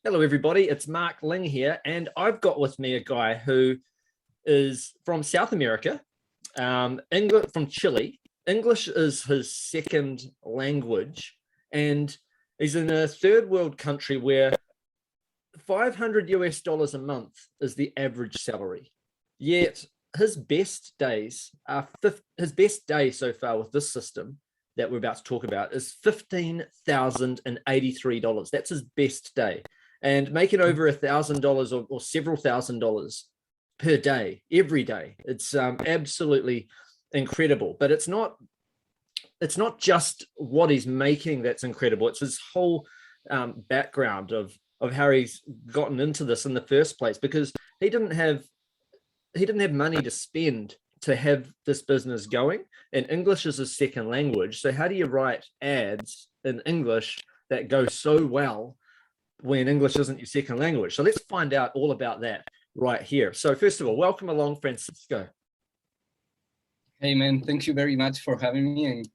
Hello, everybody. It's Mark Ling here, and I've got with me a guy who is from South America, English from Chile. English is his second language, and he's in a third world country where 500 US dollars a month is the average salary. Yet his best days are his best day so far with this system that we're about to talk about is $15,083. That's his best day. And making over $1,000 or several $1,000s per day, every day. It's absolutely incredible. But it's not just what he's making that's incredible. It's his whole background of how he's gotten into this in the first place, because he didn't have money to spend to have this business going, and English is his second language. So how do you write ads in English that go so well when English isn't your second language? So let's find out all about that right here. So first of all, welcome along, Francisco. Hey man, thank you very much for having me, and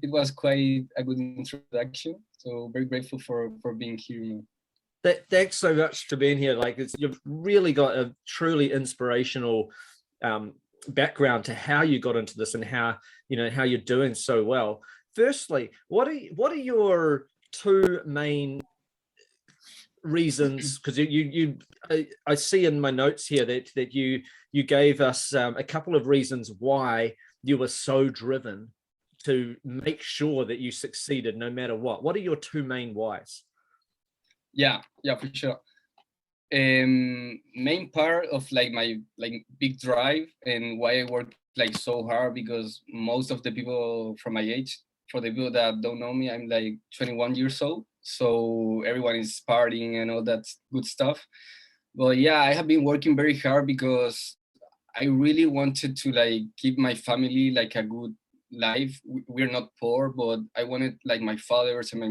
it was quite a good introduction. So very grateful for being here, man. Thanks so much for being here. Like, you've really got a truly inspirational background to how you got into this and how you're doing so well. Firstly, what are your two main reasons? Because I see in my notes here that you gave us a couple of reasons why you were so driven to make sure that you succeeded no matter what. What are your two main whys? Yeah, for sure. Main part of my big drive and why I work so hard, because most of the people from my age, for the people that don't know me, I'm 21 years old. So everyone is partying and all that good stuff. But yeah, I have been working very hard because I really wanted to give my family a good life. We're not poor, but I wanted my fathers and my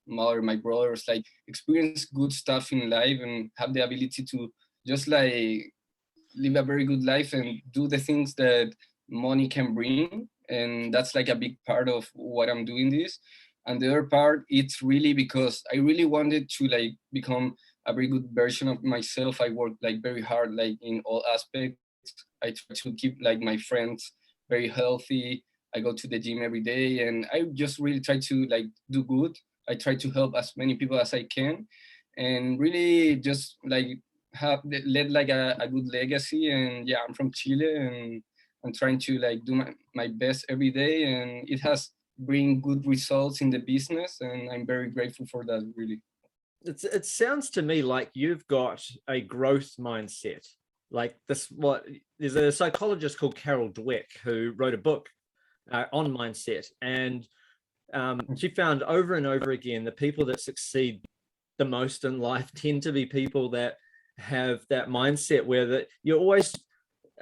mother, my brothers, experience good stuff in life and have the ability to just live a very good life and do the things that money can bring. And that's a big part of what I'm doing this. And the other part, it's really because I really wanted to become a very good version of myself. I work very hard in all aspects. I try to keep my friends very healthy. I go to the gym every day, and I just really try to do good. I try to help as many people as I can, and really just have led a good legacy. And yeah, I'm from Chile, and I'm trying to do my best every day, and it has bring good results in the business, and I'm very grateful for that, really. It sounds to me like you've got a growth mindset. There's a psychologist called Carol Dweck who wrote a book on mindset, and she found over and over again the people that succeed the most in life tend to be people that have that mindset where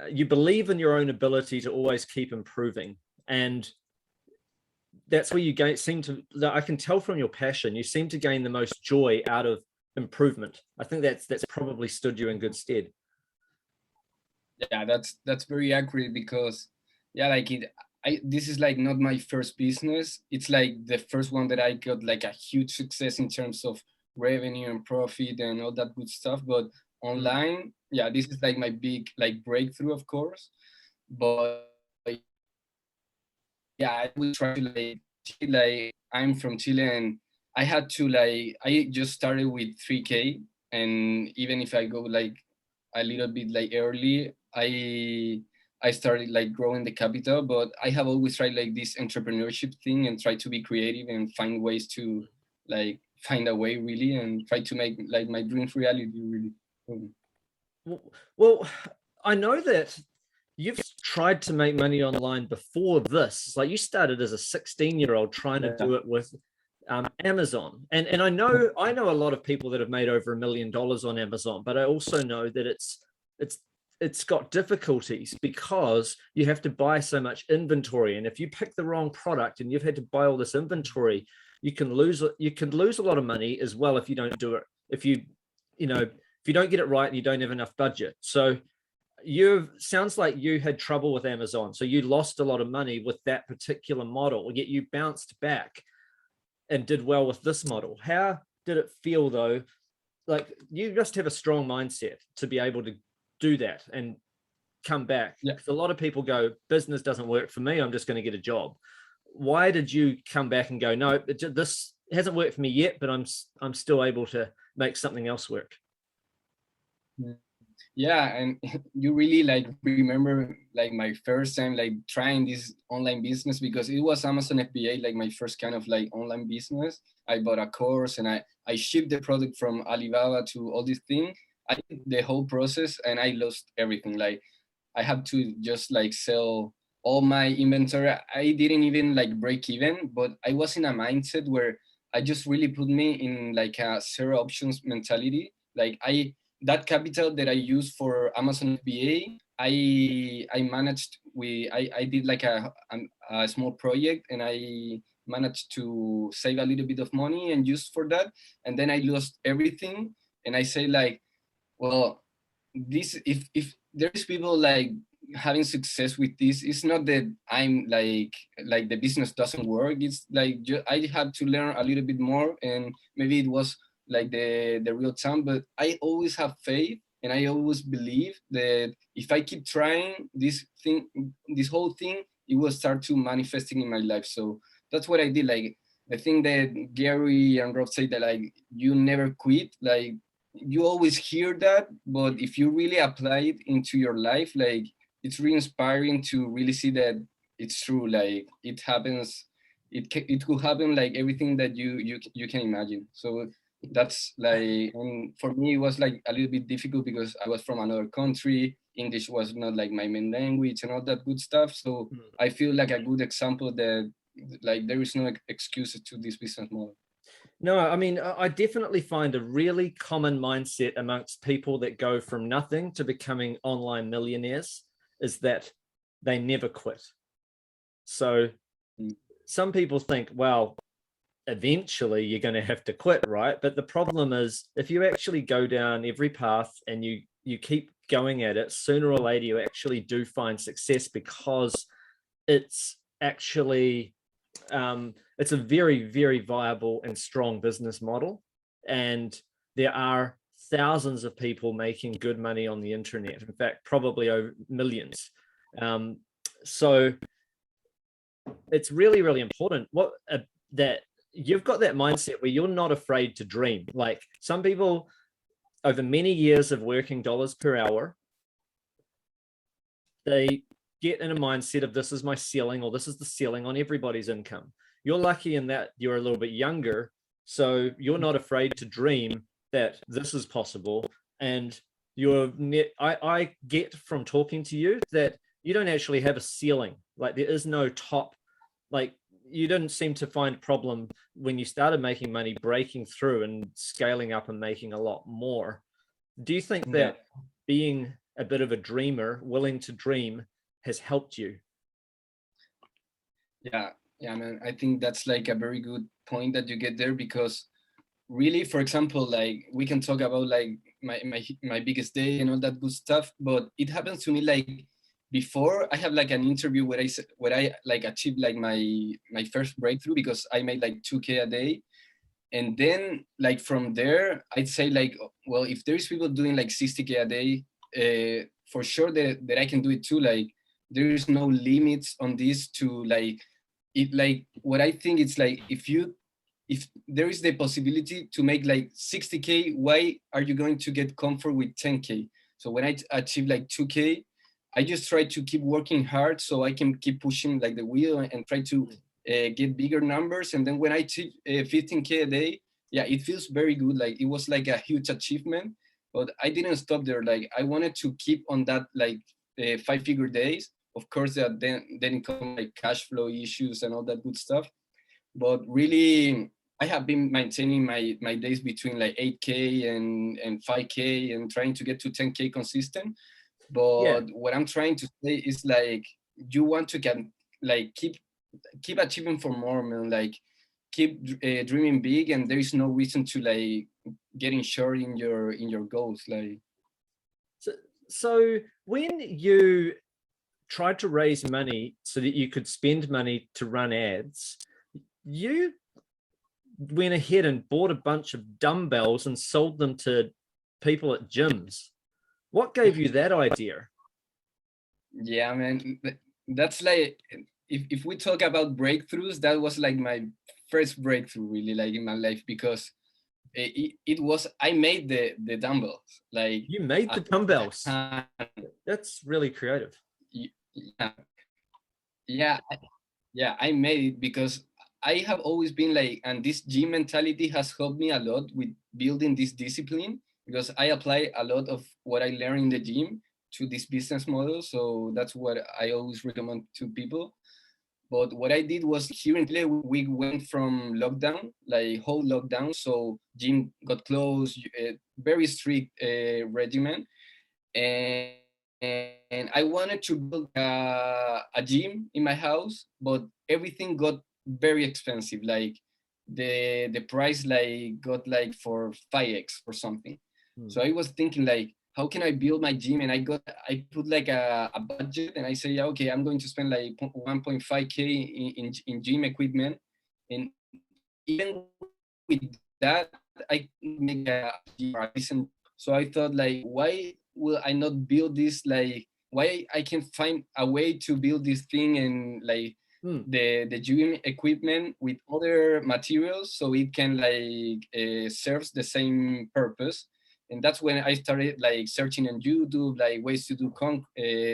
you believe in your own ability to always keep improving, and that's where you I can tell from your passion, you seem to gain the most joy out of improvement. I think that's probably stood you in good stead. Yeah, that's very accurate, because this is not my first business. It's the first one that I got a huge success in terms of revenue and profit and all that good stuff. But online, yeah, this is my big breakthrough, of course. But yeah, I will try to I'm from Chile, and I had to I just started with 3K, and even if I go a little bit early, I started growing the capital. But I have always tried this entrepreneurship thing and try to be creative and find ways to find a way, really, and try to make my dreams reality, really. Well, I know that you've tried to make money online before this. You started as a 16-year-old trying to do it with Amazon, and I know a lot of people that have made over $1 million on Amazon, but I also know that it's got difficulties because you have to buy so much inventory, and if you pick the wrong product and you've had to buy all this inventory, you can lose a lot of money as well if you don't do it. If you don't get it right and you don't have enough budget. So sounds like you had trouble with Amazon, so you lost a lot of money with that particular model, yet you bounced back and did well with this model. How did it feel though like you just have a strong mindset to be able to do that and come back. Yeah. Because a lot of people go, business doesn't work for me, I'm just going to get a job. Why did you come back and go, no, this hasn't worked for me yet, but I'm still able to make something else work? Yeah, and you really like remember like my first time like trying this online business, because it was Amazon FBA, like my first kind of like online business. I bought a course and I shipped the product from Alibaba to all this thing. I did the whole process and I lost everything. Like I had to just like sell all my inventory. I didn't even like break even, but I was in a mindset where I just really put me in like a zero options mentality. Like that capital that I used for Amazon FBA, I managed I did like a small project and I managed to save a little bit of money and use for that. And then I lost everything. And I say like, well, this if there's people like having success with this, it's not that I'm like the business doesn't work. It's like I had to learn a little bit more, and maybe it was like the real time. But I always have faith, and I always believe that if I keep trying this whole thing, it will start to manifesting in my life. So that's what I did. Like the thing that Gary and Rob say, that like you never quit. Like you always hear that, but if you really apply it into your life, like it's really inspiring to really see that it's true. Like it happens, it could happen, like everything that you can imagine. So that's like, and for me it was like a little bit difficult because I was from another country. English was not like my main language and all that good stuff. So I feel like a good example that like there is no excuses to this business model. No, I mean, I definitely find a really common mindset amongst people that go from nothing to becoming online millionaires is that they never quit. So some people think, well, eventually you're going to have to quit, right? But the problem is if you actually go down every path and you keep going at it, sooner or later you actually do find success, because it's actually it's a very, very viable and strong business model. And there are thousands of people making good money on the internet. In fact, probably over millions. So it's really, really important that you've got that mindset where you're not afraid to dream. Like some people over many years of working dollars per hour, they get in a mindset of this is my ceiling, or this is the ceiling on everybody's income. You're lucky in that you're a little bit younger, so you're not afraid to dream that this is possible. And I get from talking to you that you don't actually have a ceiling. Like there is no top. Like you didn't seem to find a problem when you started making money, breaking through and scaling up and making a lot more. Do you think that being a bit of a dreamer, willing to dream, has helped you? Yeah, man. I think that's like a very good point that you get there, because really, for example, like we can talk about like my biggest day and all that good stuff, but it happens to me like before I have like an interview where I like achieved like my first breakthrough, because I made like 2K a day. And then like from there I'd say like, well, if there's people doing like 60K a day, for sure that I can do it too. Like there is no limits on this to like it. Like what I think it's like, if there is the possibility to make like 60K, why are you going to get comfort with 10K? So when I achieve like 2K, I just try to keep working hard so I can keep pushing like the wheel and try to get bigger numbers. And then when I achieve 15K a day, yeah, it feels very good. Like it was like a huge achievement, but I didn't stop there. Like I wanted to keep on that like 5-figure days. Of course, that then come like cash flow issues and all that good stuff. But really, I have been maintaining my days between like 8K and 5K and trying to get to 10K consistent. But what I'm trying to say is like, you want to get like keep achieving for more, man. Like keep dreaming big, and there is no reason to like getting short in your goals. Like so when you tried to raise money so that you could spend money to run ads, you went ahead and bought a bunch of dumbbells and sold them to people at gyms. What gave you that idea? Yeah, man, that's like, if we talk about breakthroughs, that was like my first breakthrough really, like in my life, because it was, I made the dumbbells. Like, You made the dumbbells. uh, That's really creative. yeah, yeah, yeah, I made it because I have always been like, and this gym mentality has helped me a lot with building this discipline, because I apply a lot of what I learned in the gym to this business model. So that's what I always recommend to people. But what I did was, here in Chile, we went from lockdown, like whole lockdown. So gym got closed, very strict regimen. And, and I wanted to build a gym in my house, but everything got very expensive. Like the price like got like for 5x or something. So I was thinking like, how can I build my gym? And I put like a budget, and I say, yeah, okay, I'm going to spend like 1.5K in gym equipment. And even with that, I make a decent. So I thought like, why will I not build this? Like, why I can find a way to build this thing and like the gym equipment with other materials, so it can like serves the same purpose. And that's when I started like searching on YouTube, like ways to do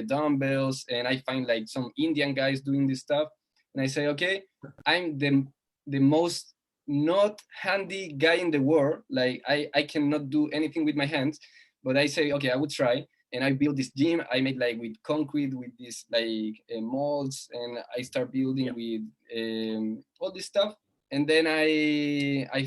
dumbbells, and I find like some Indian guys doing this stuff, and I say, okay, I'm the most not handy guy in the world. Like I cannot do anything with my hands, but I say, okay, I would try. And I built this gym. I made like with concrete, with this like molds, and I start building with all this stuff. And then I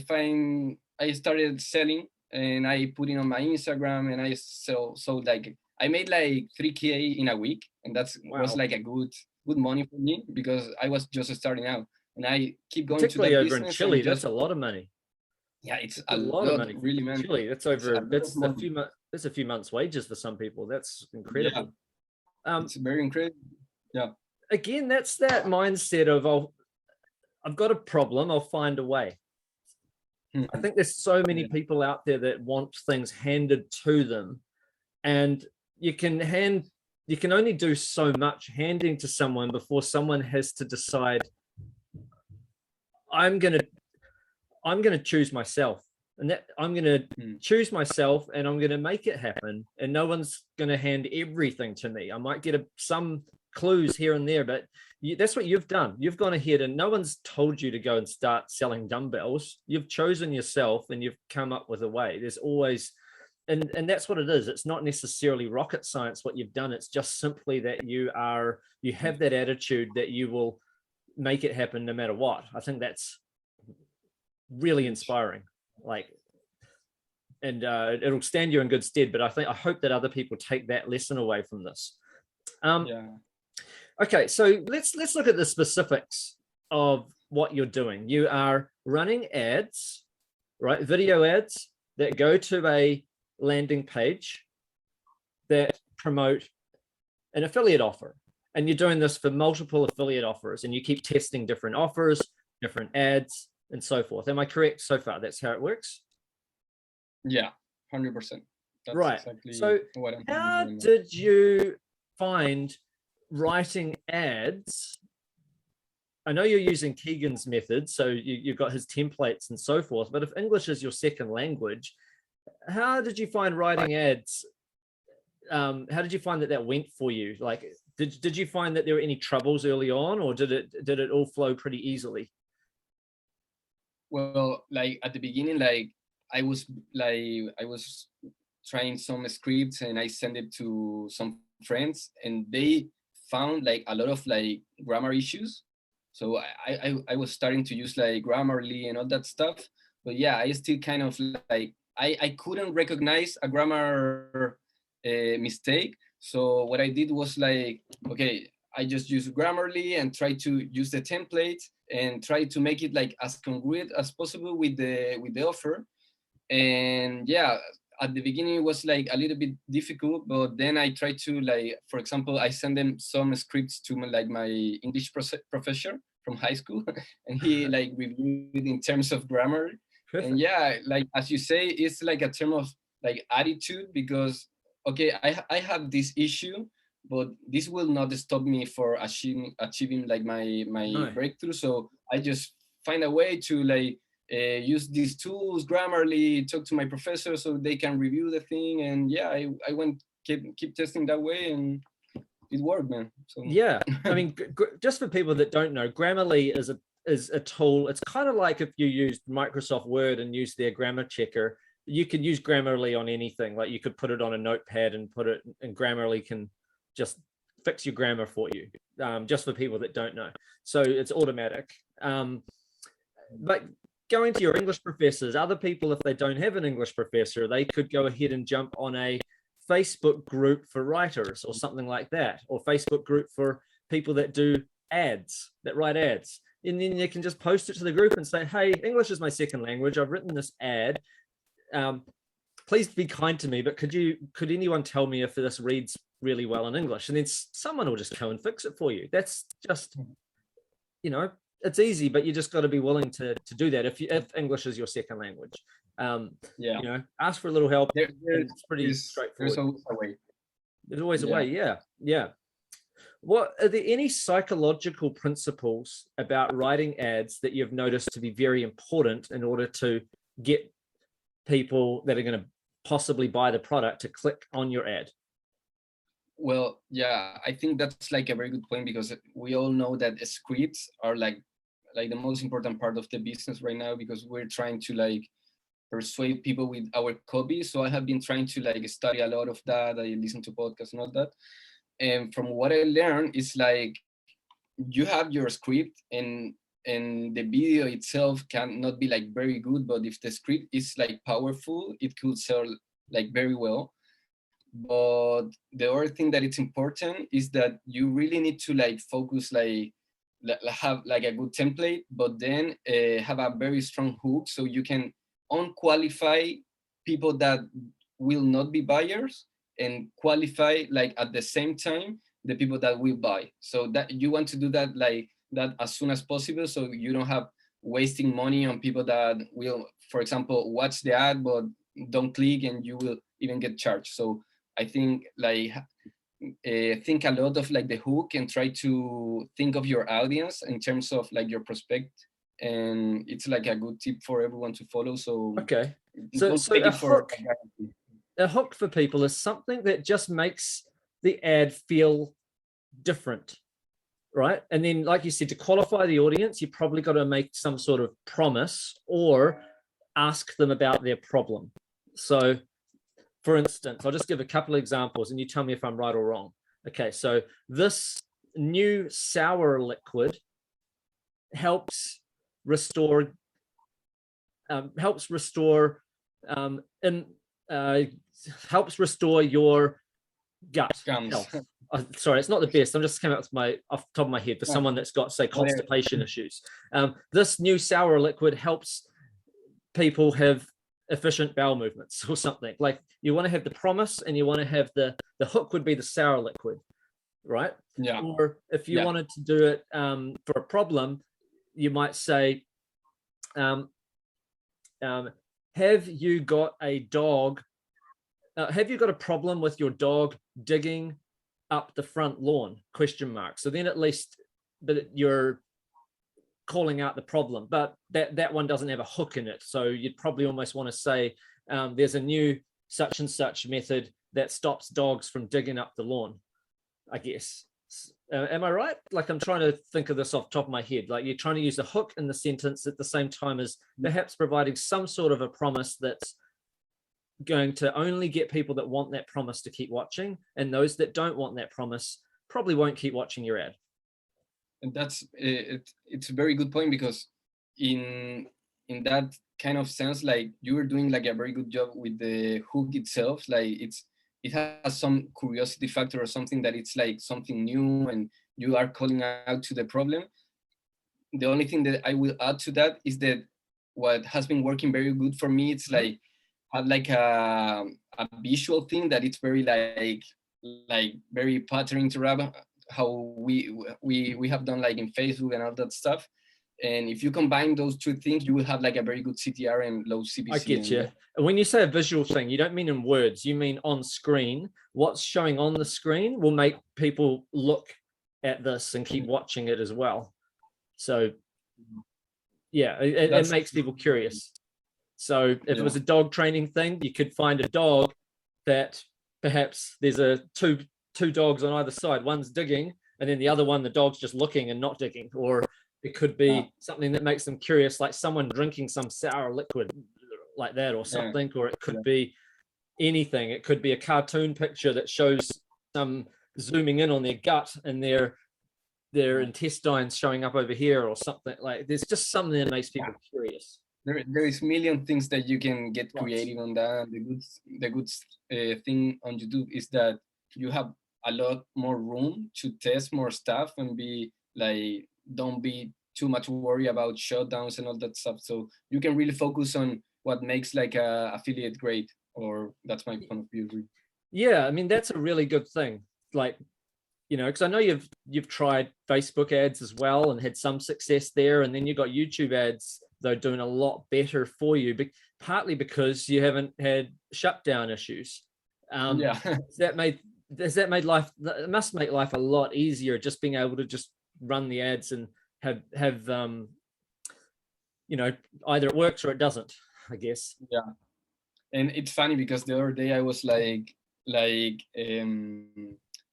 started selling, and I put it on my Instagram, and I so like I made like 3K in a week, and that's was like a good money for me, because I was just starting out, and I keep going to that Particularly over in business. Chile, And just, that's a lot of money. yeah, it's A lot of money. really, man. Chile, that's over. That's a few months' wages for some people. That's incredible. Yeah. It's very incredible. Yeah. Again, that's that mindset of I've got a problem, I'll find a way. I think there's so many people out there that want things handed to them, and you can only do so much handing to someone before someone has to decide, I'm gonna choose myself, and that I'm gonna choose myself, and I'm gonna make it happen, and no one's gonna hand everything to me. I might get some clues here and there, but that's what you've done. You've gone ahead, and no one's told you to go and start selling dumbbells. You've chosen yourself, and you've come up with a way. There's always, and that's what it is. It's not necessarily rocket science what you've done. It's just simply that you have that attitude that you will make it happen no matter what. I think that's really inspiring. Like, and it'll stand you in good stead. But I hope that other people take that lesson away from this. Okay, so let's look at the specifics of what you're doing. You are running ads, right? Video ads that go to a landing page that promote an affiliate offer. And you're doing this for multiple affiliate offers, and you keep testing different offers, different ads, and so forth. Am I correct so far? That's how it works? Yeah, 100%. That's right. Exactly so what I'm how doing. Did you find writing ads? I know you're using Keegan's method, so you've got his templates and so forth, but if English is your second language, how did you find writing ads? How did you find that went for you? Like, did you find that there were any troubles early on, or did it all flow pretty easily? Well, like at the beginning, like I was trying some scripts, and I sent it to some friends, and they found like a lot of like grammar issues. So I was starting to use like Grammarly and all that stuff. But yeah, I still kind of like I couldn't recognize a grammar mistake. So what I did was like, okay, I just use Grammarly and try to use the template and try to make it like as congruent as possible with the offer. And yeah, at the beginning it was like a little bit difficult, but then I tried to like, for example, I send them some scripts to my English professor, from high school, and he like reviewed it in terms of grammar. Perfect. And yeah, like as you say, it's like a term of like attitude, because okay, I have this issue, but this will not stop me for achieving like my No. breakthrough. So I just find a way to like use these tools, Grammarly, talk to my professor so they can review the thing. And yeah, I went keep testing that way, and it worked, man. So Yeah, I mean, just for people that don't know, Grammarly is a tool. It's kind of like if you used Microsoft Word and used their grammar checker. You could use Grammarly on anything. Like you could put it on a notepad and put it, and Grammarly can just fix your grammar for you. Just for people that don't know, so it's automatic. But going to your English professors, other people, if they don't have an English professor, they could go ahead and jump on a Facebook group for writers or something like that, or Facebook group for people that do ads, that write ads. And then you can just post it to the group and say, hey, English is my second language. I've written this ad. Please be kind to me, but could anyone tell me if this reads really well in English? And then someone will just go and fix it for you. That's just, it's easy, but you just got to be willing to do that if English is your second language. Ask for a little help. It's pretty straightforward. There's always a way. There's always a way. Yeah. What are there any psychological principles about writing ads that you've noticed to be very important in order to get people that are going to possibly buy the product to click on your ad? Well, yeah, I think that's like a very good point, because we all know that scripts are like the most important part of the business right now, because we're trying to like persuade people with our copy. So I have been trying to like study a lot of that. I listen to podcasts and all that. And from what I learned, it's like you have your script, and the video itself can not be like very good, but if the script is like powerful, it could sell like very well. But the other thing that it's important is that you really need to like focus, like have like a good template, but then have a very strong hook, so you can unqualify people that will not be buyers, and qualify like at the same time the people that will buy. So that you want to do that like that as soon as possible, so you don't have wasting money on people that will, for example, watch the ad but don't click, and you will even get charged. So I think like think a lot of like the hook, and try to think of your audience in terms of like your prospect, and it's like a good tip for everyone to follow. So okay, so a hook for people is something that just makes the ad feel different, right? And then, like you said, to qualify the audience, you probably got to make some sort of promise or ask them about their problem. So for instance, I'll just give a couple of examples and you tell me if I'm right or wrong. Okay, so this new sour liquid helps restore your gut health. Sorry, it's not the best. I'm just coming up with off the top of my head for someone that's got, say, constipation issues. This new sour liquid helps people have efficient bowel movements or something. Like, you want to have the promise, and you want to have the hook would be the sour liquid, right? Yeah. Or if you wanted to do it for a problem, you might say, have you got a dog? Have you got a problem with your dog digging up the front lawn? ? So then at least you're calling out the problem, but that one doesn't have a hook in it. So you'd probably almost want to say, there's a new such and such method that stops dogs from digging up the lawn, I guess. Am I right? Like, I'm trying to think of this off the top of my head. Like, you're trying to use a hook in the sentence at the same time as perhaps providing some sort of a promise that's going to only get people that want that promise to keep watching, and those that don't want that promise probably won't keep watching your ad. And that's it's a very good point, because in that kind of sense, like, you were doing like a very good job with the hook itself. Like, it has some curiosity factor, or something that it's like something new, and you are calling out to the problem. The only thing that I will add to that is that what has been working very good for me, it's like have like a visual thing that it's very like very pattern interrupt, how we have done like in Facebook and all that stuff. And if you combine those two things, you will have like a very good CTR and low CPC. I get you. And when you say a visual thing, you don't mean in words, you mean on screen. What's showing on the screen will make people look at this and keep watching it as well. So yeah, it makes people curious. So if it was a dog training thing, you could find a dog that perhaps there's two dogs on either side. One's digging, and then the other one, the dog's just looking and not digging. Or it could be something that makes them curious, like someone drinking some sour liquid like that or something. Or it could be anything. It could be a cartoon picture that shows some zooming in on their gut and their intestines showing up over here or something. Like there's just something that makes people curious. There is million things that you can get creative on that. The good thing on YouTube is that you have a lot more room to test more stuff and be like, don't be too much worried about shutdowns and all that stuff. So you can really focus on what makes like a affiliate great, or that's my point of view. Yeah, I mean, that's a really good thing. Like, you know, because I know you've tried Facebook ads as well and had some success there, and then you got YouTube ads though doing a lot better for you, but partly because you haven't had shutdown issues. Has that made life? It must make life a lot easier just being able to just run the ads and have you know, either it works or it doesn't, I guess. Yeah, and it's funny because the other day I was like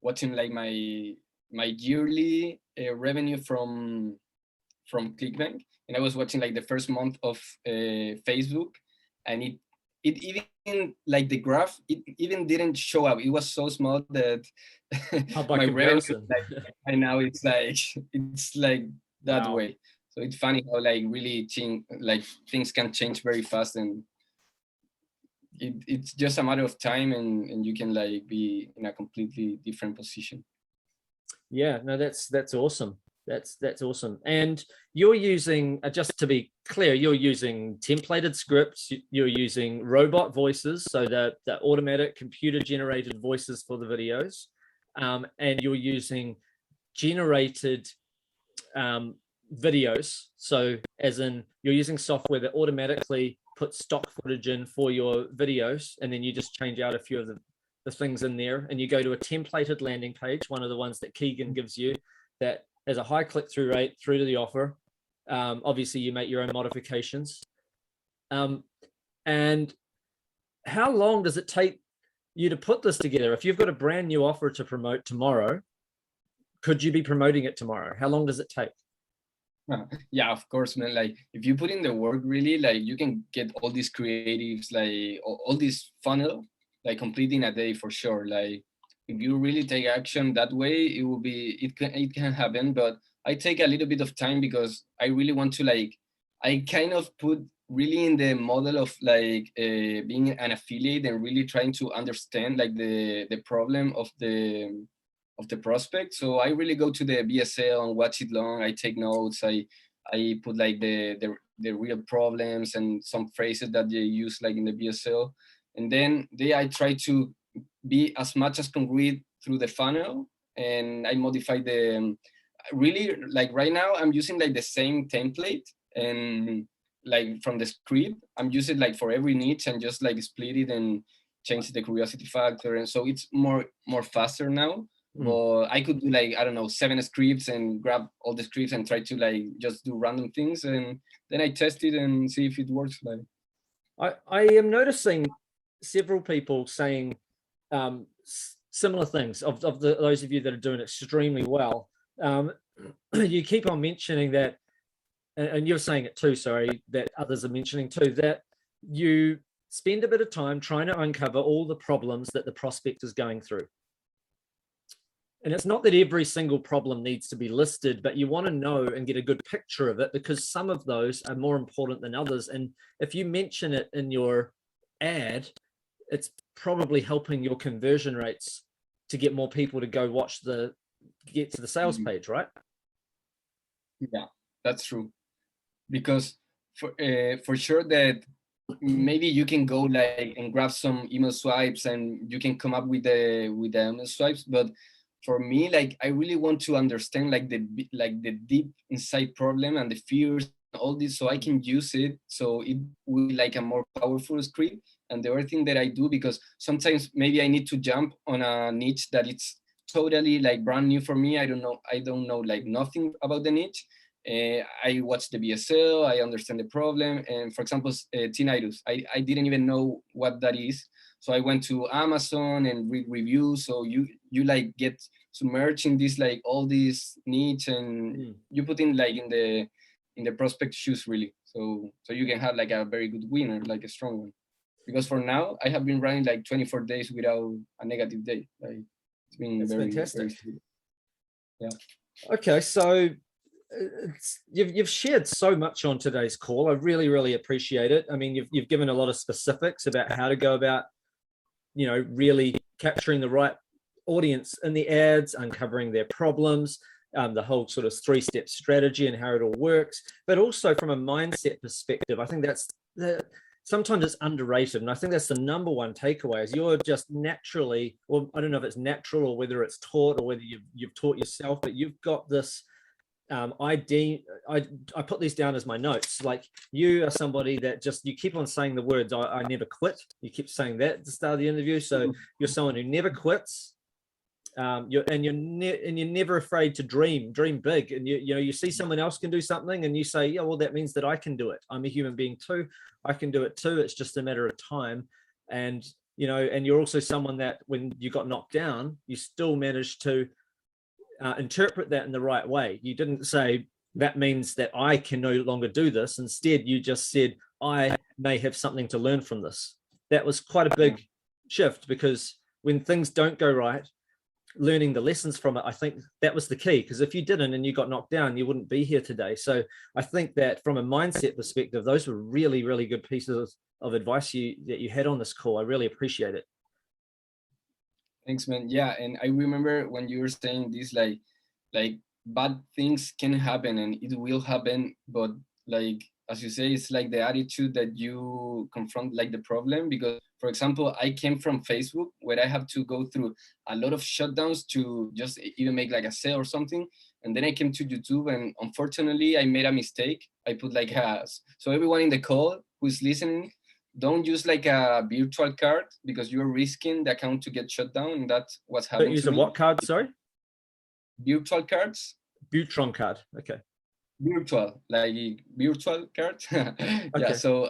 watching like my yearly revenue from ClickBank, and I was watching like the first month of Facebook, and it even like the graph, it even didn't show up. It was so small that my revenue like, and now it's like that way. So it's funny how like really things can change very fast, and it's just a matter of time, and you can like be in a completely different position. Yeah, no, that's awesome. That's awesome. And you're using, just to be clear, you're using templated scripts, you're using robot voices, so the automatic computer generated voices for the videos, and you're using generated videos. So as in you're using software that automatically puts stock footage in for your videos, and then you just change out a few of the things in there, and you go to a templated landing page, one of the ones that Keegan gives you, that has a high click-through rate through to the offer. Obviously, you make your own modifications. And how long does it take you to put this together? If you've got a brand new offer to promote tomorrow, could you be promoting it tomorrow? How long does it take? Yeah, of course, man. Like if you put in the work, really, like you can get all these creatives, like all this funnel, like complete in a day for sure. Like if you really take action that way, it can happen. But I take a little bit of time because I really want to like, I kind of put really in the model of like being an affiliate and really trying to understand like the problem of the prospect. So I really go to the BSL and watch it long. I take notes. I put like the real problems and some phrases that they use like in the BSL, and then I try to be as much as congruent through the funnel, and I modify the really like right now I'm using like the same template, and like from the script I'm using like for every niche and just like split it and change the curiosity factor, and so it's more faster now. But I could do like, I don't know, 7 scripts and grab all the scripts and try to like just do random things, and then I test it and see if it works. Like I am noticing several people saying similar things of those of you that are doing extremely well. You keep on mentioning that, and you're saying it too, sorry, that others are mentioning too, that you spend a bit of time trying to uncover all the problems that the prospect is going through. And it's not that every single problem needs to be listed, but you want to know and get a good picture of it, because some of those are more important than others. And if you mention it in your ad, it's probably helping your conversion rates to get more people to go get to the sales page, right? Yeah, that's true. Because for sure that maybe you can go like and grab some email swipes and you can come up with the email swipes, but for me, like I really want to understand like the deep inside problem and the fears, all this, so I can use it, so it will be like a more powerful script. And the other thing that I do, because sometimes maybe I need to jump on a niche that it's totally like brand new for me. I don't know like nothing about the niche. I watch the BSL, I understand the problem. And for example, tinnitus, I didn't even know what that is. So I went to Amazon and read reviews. So you like get submerged in this, like all these niche, and you put in like in the prospect shoes really. So you can have like a very good winner, like a strong one. Because for now, I have been running like 24 days without a negative day. Like it's been That's very, fantastic. very, yeah. Okay, so you've shared so much on today's call. I really, really appreciate it. I mean, you've given a lot of specifics about how to go about, really capturing the right audience in the ads, uncovering their problems, the whole sort of 3-step strategy and how it all works. But also from a mindset perspective, I think sometimes it's underrated, and I think that's the number one takeaway. Is you're just naturally, or I don't know if it's natural or whether it's taught or whether you've taught yourself, but you've got this I put these down as my notes. Like, you are somebody that just, you keep on saying the words, I never quit. You keep saying that at the start of the interview. So you're someone who never quits. You're never afraid to dream big. And you see someone else can do something and you say, yeah, well, that means that I can do it. I'm a human being too. I can do it too. It's just a matter of time. And, and you're also someone that when you got knocked down, you still managed to interpret that in the right way. You didn't say that means that I can no longer do this. Instead, you just said, I may have something to learn from this. That was quite a big shift, because when things don't go right, learning the lessons from it, I think that was the key. Because if you didn't and you got knocked down, you wouldn't be here today. So I think that from a mindset perspective, those were really, really good pieces of advice that you had on this call. I really appreciate it. Thanks, man. Yeah, and I remember when you were saying this, like bad things can happen and it will happen, but like as you say, it's like the attitude that you confront like the problem. Because for example, I came from Facebook, where I have to go through a lot of shutdowns to just even make like a sale or something. And then I came to YouTube, and unfortunately I made a mistake. I put like so everyone in the call who's listening, don't use like a virtual card, because you're risking the account to get shut down. And that's what's happened. Don't use a what card? Sorry, virtual cards. Butron card. Okay. Virtual, like virtual card. Okay. Yeah. So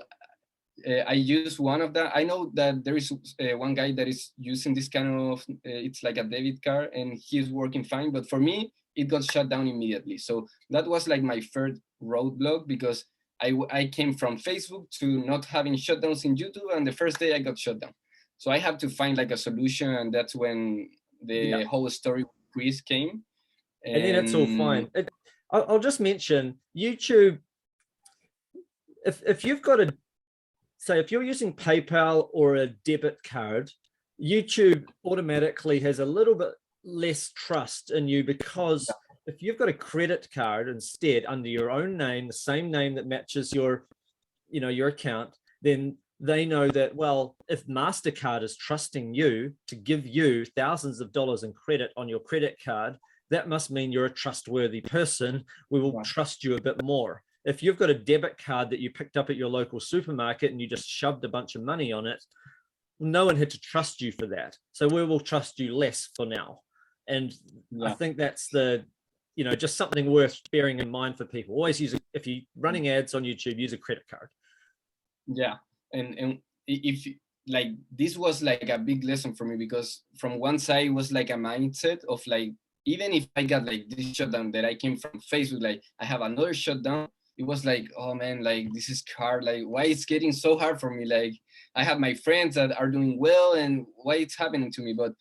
I use one of them. I know that there is one guy that is using this kind of. It's like a debit card, and he's working fine. But for me, it got shut down immediately. So that was like my first roadblock, because I came from Facebook to not having shutdowns in YouTube, and the first day I got shut down. So I have to find like a solution, and that's when the whole story with Chris came. And then it's all fine. I'll just mention YouTube. If you've got if you're using PayPal or a debit card, YouTube automatically has a little bit less trust in you, because if you've got a credit card instead under your own name, the same name that matches your account, then they know that, well, if MasterCard is trusting you to give you thousands of dollars in credit on your credit card, that must mean you're a trustworthy person. We will trust you a bit more. If you've got a debit card that you picked up at your local supermarket and you just shoved a bunch of money on it, no one had to trust you for that. So we will trust you less for now. And I think that's just something worth bearing in mind for people. Always if you're running ads on YouTube, use a credit card. Yeah. And if like, this was like a big lesson for me, because from one side it was like a mindset of like, even if I got like this shutdown that I came from Facebook, like I have another shutdown, it was like, oh man, like this is hard. Like, why it's getting so hard for me? Like, I have my friends that are doing well, and why it's happening to me? But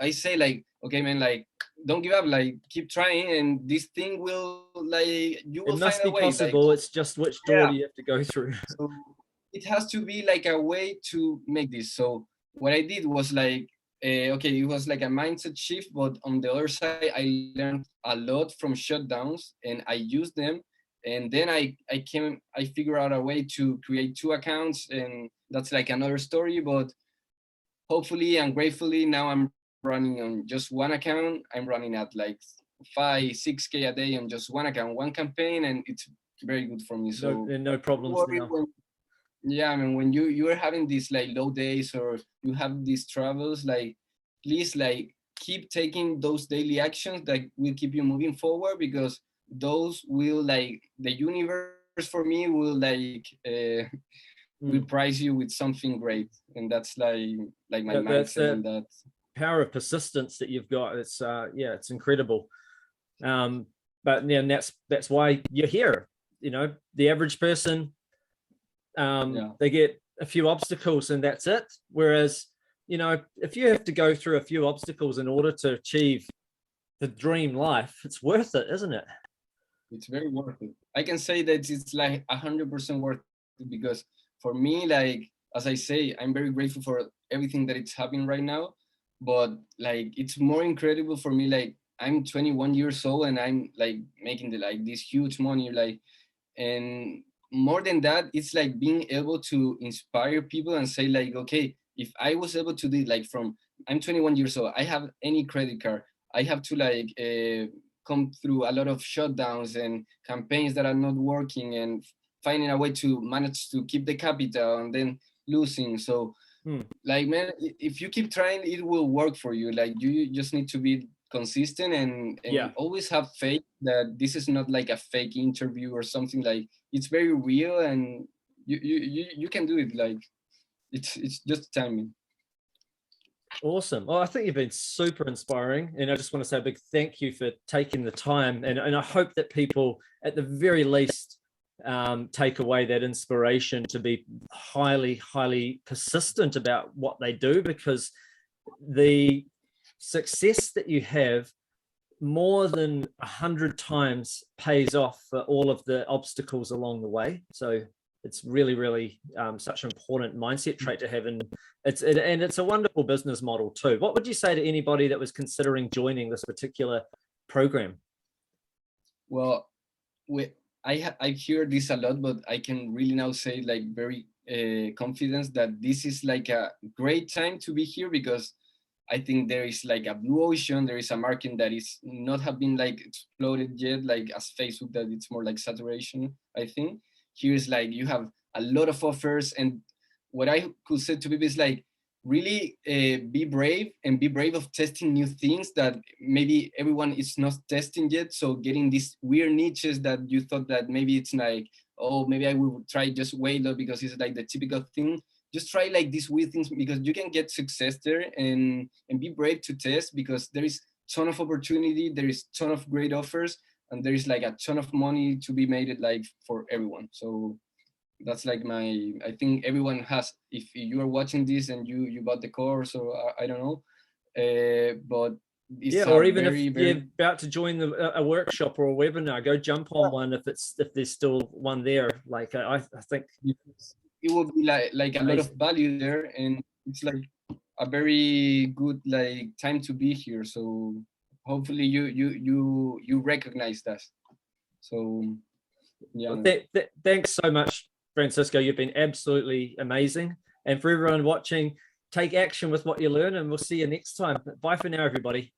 I say like, okay, man, like don't give up, like keep trying, and this thing will, like, you will find a way. It must be possible. Like, it's just which door do you have to go through? So it has to be like a way to make this. So what I did was like, okay, it was like a mindset shift, but on the other side, I learned a lot from shutdowns, and I used them. And then I figured out a way to create 2 accounts, and that's like another story. But hopefully and gratefully, now I'm running on just one account. I'm running at like 5, 6K a day on just one account, one campaign, and it's very good for me. So no problems now. Yeah, I mean, when you are having these like low days or you have these travels, like please like keep taking those daily actions that will keep you moving forward, because those will like the universe for me will like will prize you with something great, and that's like my mindset on that. Power of persistence that you've got. It's it's incredible. But yeah, and that's why you're here. You know, the average person, they get a few obstacles and that's it. Whereas, you know, if you have to go through a few obstacles in order to achieve the dream life, it's worth it, isn't it? It's very worth it. I can say that it's like 100% worth it, because for me, like, as I say, I'm very grateful for everything that it's happening right now. But like, it's more incredible for me. Like, I'm 21 years old and I'm like making like this huge money, like, and more than that, it's like being able to inspire people and say like, okay, if I was able to do like I'm 21 years old, I have any credit card, I have to like come through a lot of shutdowns and campaigns that are not working and finding a way to manage to keep the capital and then losing. So like, man, if you keep trying, it will work for you. Like, you just need to be consistent and always have faith that this is not like a fake interview or something. Like, it's very real, and you can do it. Like, it's just timing. Awesome. Well, I think you've been super inspiring, and I just want to say a big thank you for taking the time, and I hope that people at the very least take away that inspiration to be highly persistent about what they do, because the success that you have more than 100 times pays off for all of the obstacles along the way. So it's really such an important mindset trait to have, and it's a wonderful business model too. What would you say to anybody that was considering joining this particular program? Well, I hear this a lot, but I can really now say like very confident that this is like a great time to be here, because I think there is like a blue ocean. There is a market that is not have been like exploded yet, like as Facebook, that it's more like saturation. I think here is like you have a lot of offers, and what I could say to people is like, really be brave, and be brave of testing new things that maybe everyone is not testing yet. So getting these weird niches that you thought that maybe it's like, oh, maybe I will try just Waylo because it's like the typical thing. Just try like these weird things, because you can get success there, and be brave to test, because there is ton of opportunity, there is ton of great offers, and there is like a ton of money to be made it like for everyone. So that's like I think everyone has, if you are watching this and you bought the course, or I don't know, but it's or even if you're about to join a workshop or a webinar, go jump on one if there's still one there. Like I think it will be like a lot of value there, and it's like a very good like time to be here. So hopefully you recognize that. So yeah. Well, thanks so much, Francisco. You've been absolutely amazing. And for everyone watching, take action with what you learn, and we'll see you next time. Bye for now, everybody.